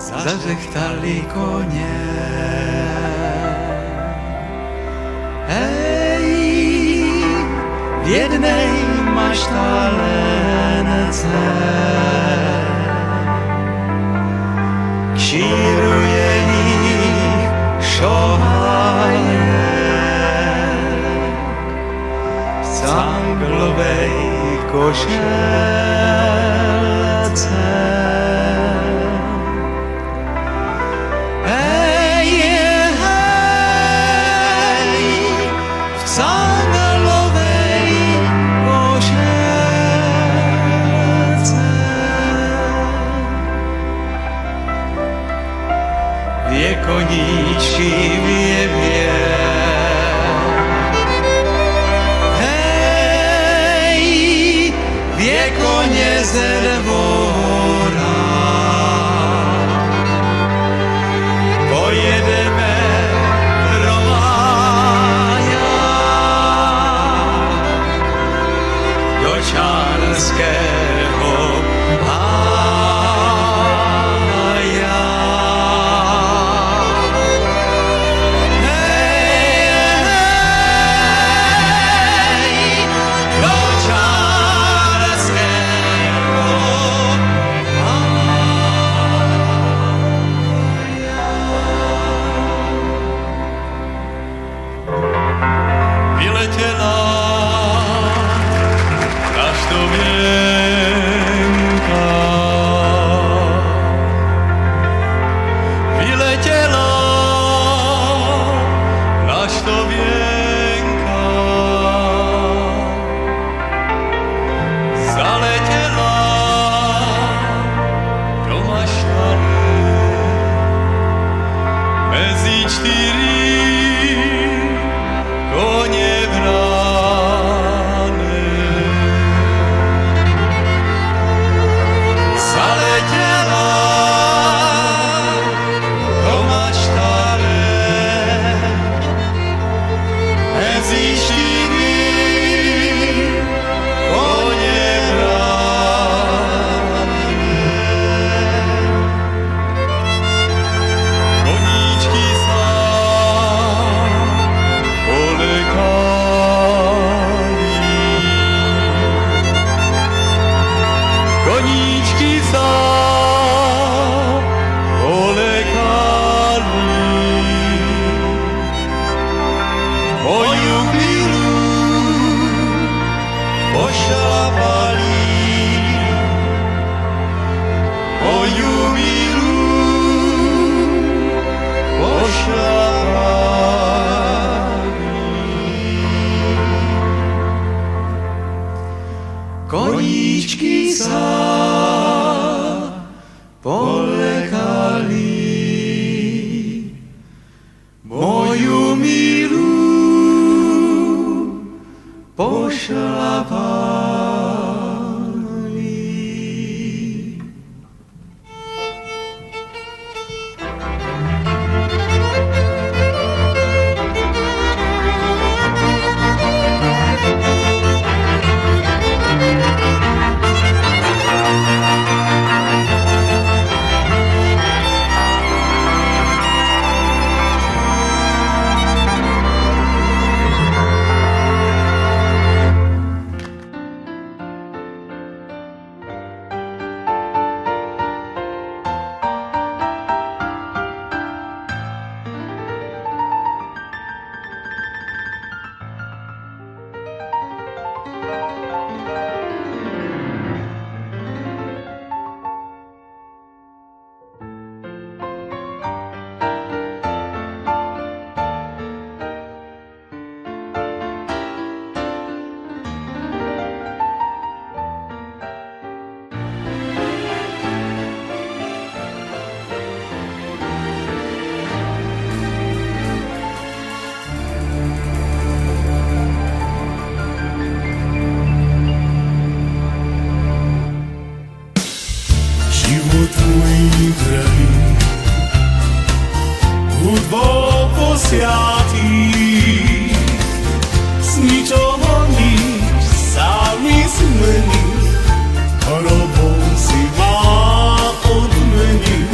zažechtali konie. Hej, v jednej maštalence kšíruje ich šohaje v canglovej košelce. Koníčky vie. Hej, vie konie z dvora. Pojedeme tromaja do Čarského Koníčky sa polekali, moju milú pošlapali. hudbou posiatý. Z ničoho nič, sami sme nič, chorobou si ma odmenil.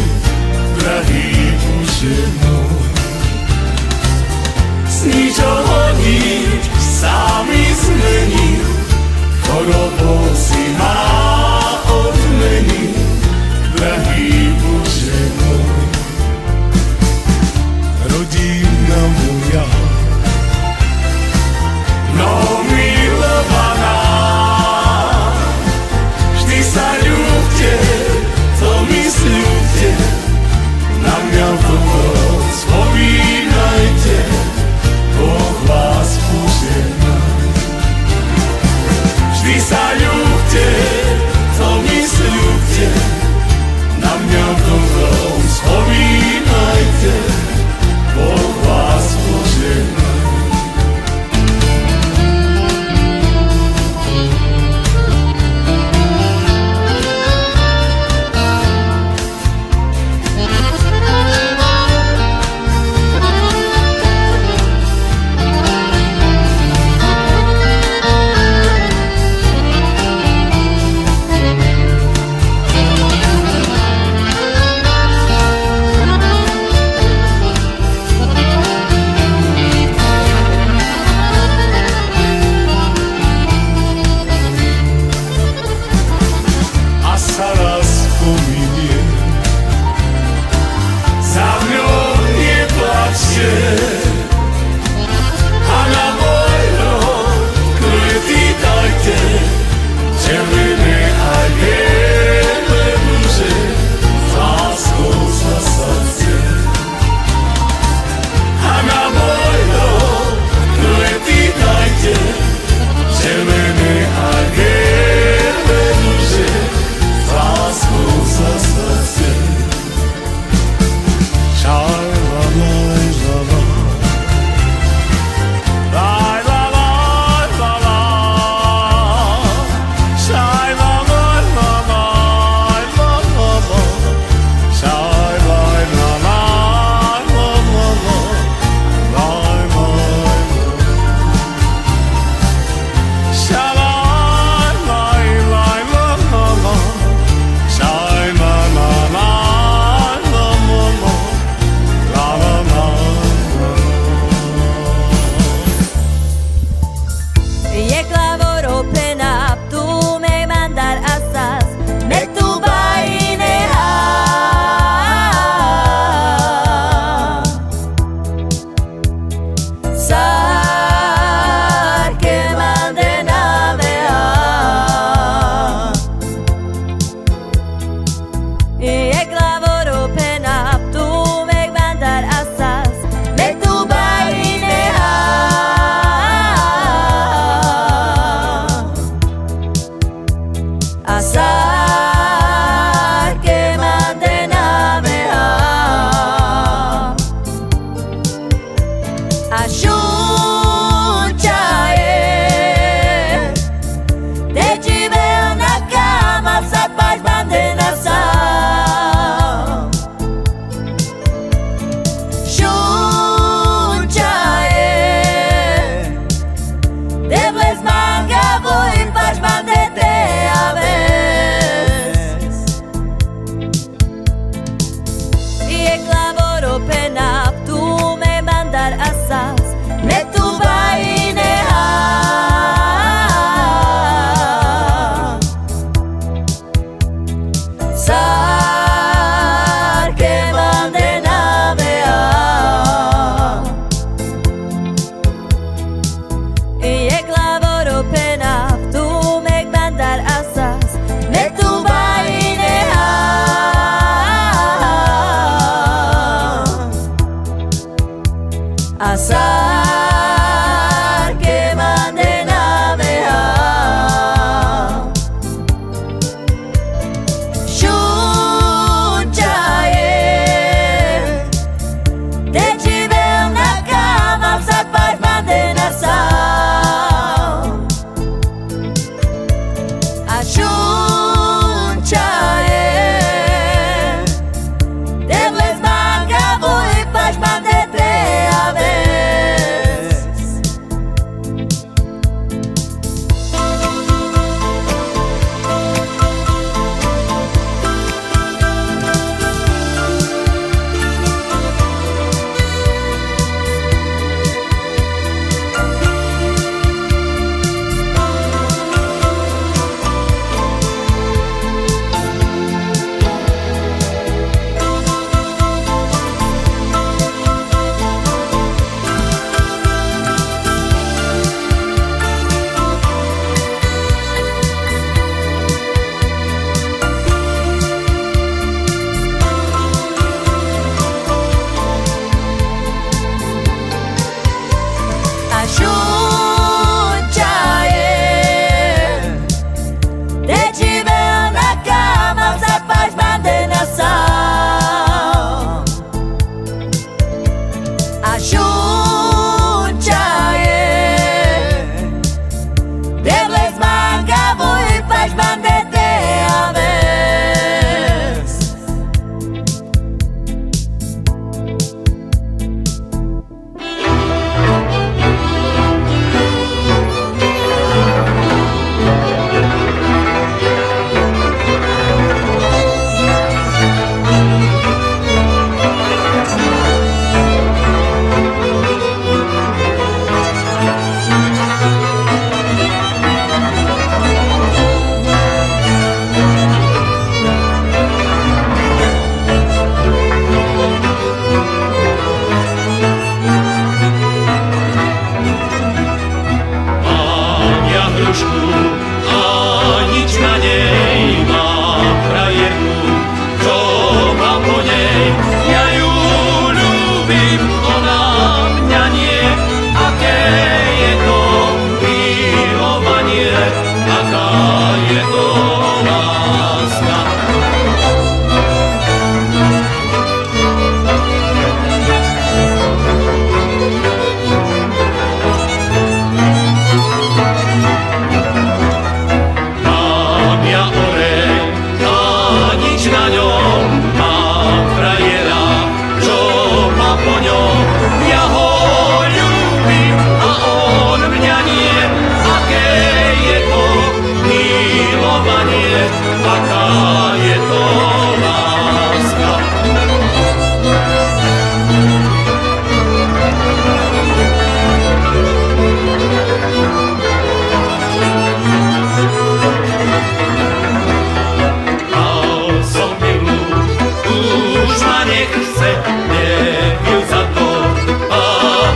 pasar que mande navegar. Juntaie, te tiveu na cama, sai paz mandenação. A juntaie, debles mangavo e paz mandete a vez. A juntaie, te tiveu na cama, sai paz mandenação. A juntaie, debles mangavo e paz mandete a vez. Mám ja hrušku a nič na nej, mám frajerku, čo má po nej. Ja ju ľúbim, ona mňa nie. Aké je to milovanie, aká je to láska. Mám ja oreň a nič na ňom, mám frajera, čo má po ňom. Ja ho ľúbim a on mňa nie. Aké je to milovanie, aká je to láska. Mal som milu, už ma nechce, nech ju za to a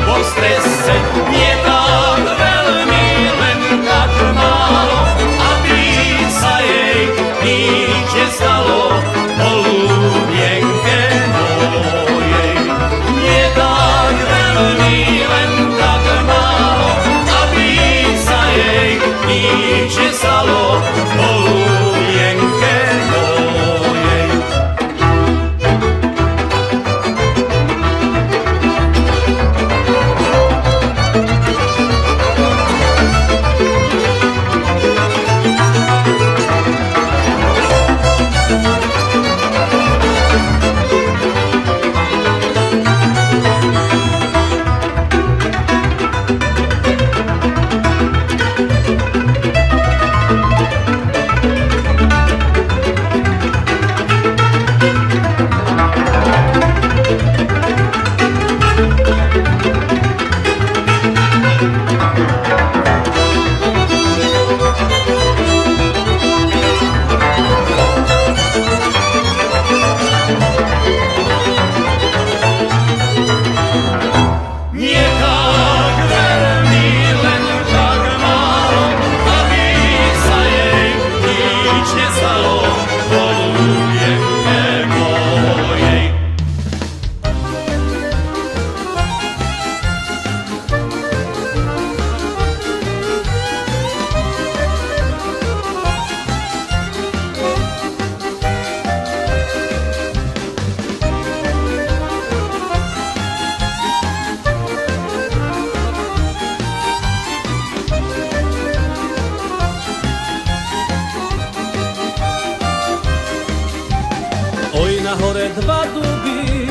po strese. Nie tak veľmi, len tak málo, aby sa jej nič nestalo. Polubienke mojej. Nie tak veľmi, len tak málo, aby sa jej nič nestalo. Polubienke mojej. hore dva duby,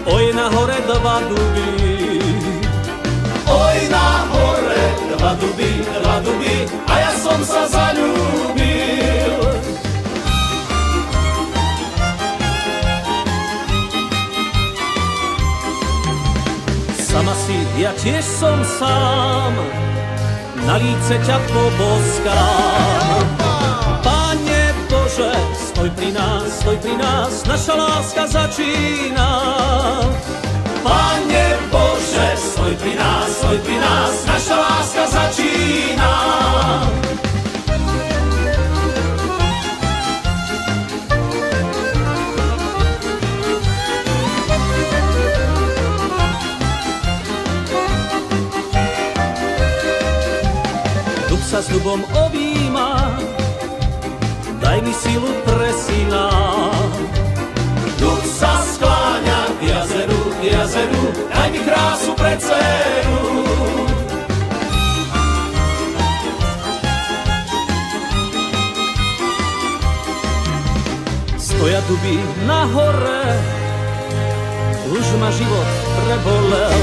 oj na hore dva duby. Oj na hore dva duby, a ja som sa zaľúbil. Sama si, ja tiež som sám, na líce ťa poboskám. Pane Bože, stoj pri nás, naša láska začína. Pane Bože, stoj pri nás, naša láska začína. Dub sa s dubom objíma, daj mi silu pre syna. Dub sa skláňa k jazeru, daj mi krásu pre dceru. Stoja duby na hore, už ma život prebolel.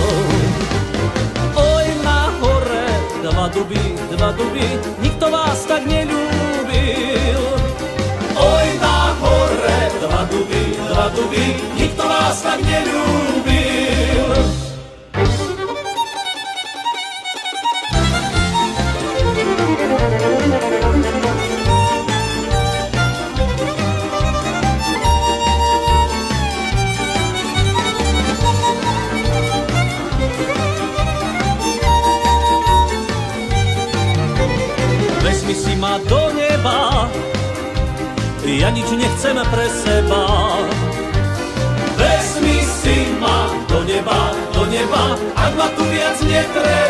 Oj na hore, dva duby, nikto vás tak neľúbil. Oj na hore, dva duby, nikto vás tak neľúbil. Vezmi si ma do neba, ja nič nechcem pre seba. Vezmi si ma do neba, ak ma tu viac netreba.